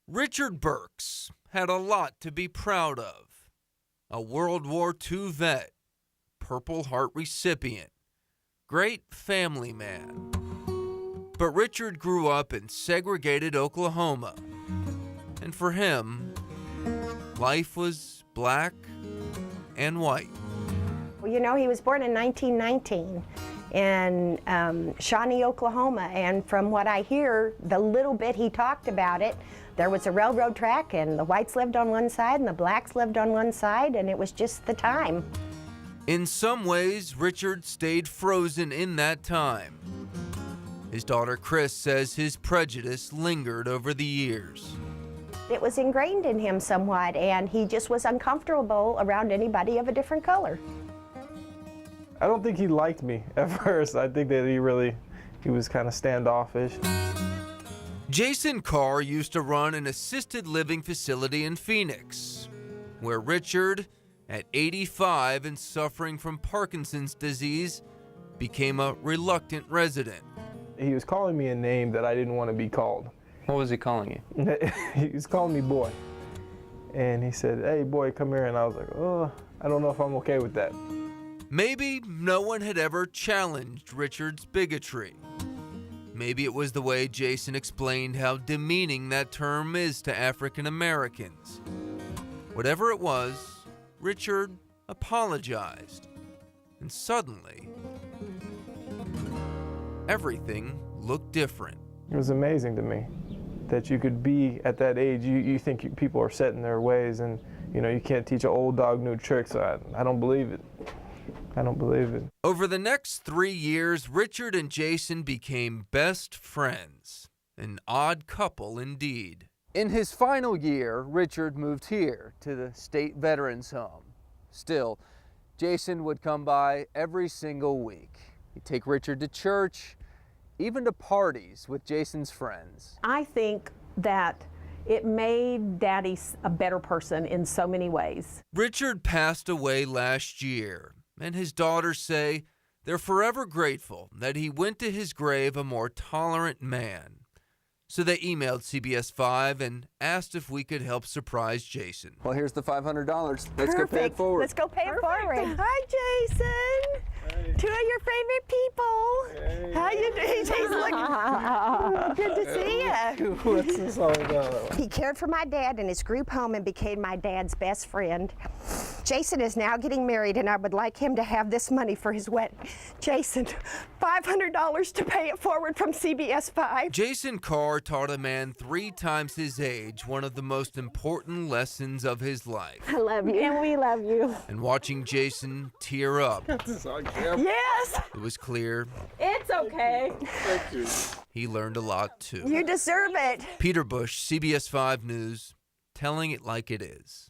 Richard Burks had a lot to be proud of. A World War II vet, Purple Heart recipient, great family man. But Richard grew up in segregated Oklahoma, and for him, life was black and white. Well, you know, he was born in 1919 in Shawnee, Oklahoma, and from what I hear, the little bit he talked about it, there was a railroad track and the whites lived on one side and the blacks lived on one side, and it was just the time. In some ways, Richard stayed frozen in that time. His daughter Chris says his prejudice lingered over the years. It was ingrained in him somewhat, and he just was uncomfortable around anybody of a different color. I don't think he liked me at first. I think that he was kind of standoffish. Jason Carr used to run an assisted living facility in Phoenix, where Richard, at 85 and suffering from Parkinson's disease, became a reluctant resident. He was calling me a name that I didn't want to be called. What was he calling you? He was calling me boy. And he said, "Hey boy, come here." And I was like, "Oh, I don't know if I'm okay with that." Maybe no one had ever challenged Richard's bigotry. Maybe it was the way Jason explained how demeaning that term is to African Americans. Whatever it was, Richard apologized. And suddenly, everything looked different. It was amazing to me that you could be at that age. You think people are set in their ways, and you can't teach an old dog new tricks. I don't believe it. I don't believe it. Over the next 3 years, Richard and Jason became best friends. An odd couple indeed. In his final year, Richard moved here to the State Veterans Home. Still, Jason would come by every single week. He'd take Richard to church, even to parties with Jason's friends. I think that it made Daddy a better person in so many ways. Richard passed away last year, and his daughters say they're forever grateful that he went to his grave a more tolerant man. So they emailed CBS 5 and asked if we could help surprise Jason. Well, here's the $500. Let's go pay it forward. Let's go pay it forward. Hi, Jason. Hey. Two of your favorite people. Hey. How you doing, Jason? Good to see you. What's this all about? He cared for my dad in his group home and became my dad's best friend. Jason is now getting married, and I would like him to have this money for his wedding. Jason, $500 to pay it forward from CBS 5. Jason Carr taught a man 3 times his age one of the most important lessons of his life. I love you. And we love you. And watching Jason tear up, Yes. it was clear It's okay. he learned a lot too. You deserve it. Peter Bush, CBS 5 News, telling it like it is.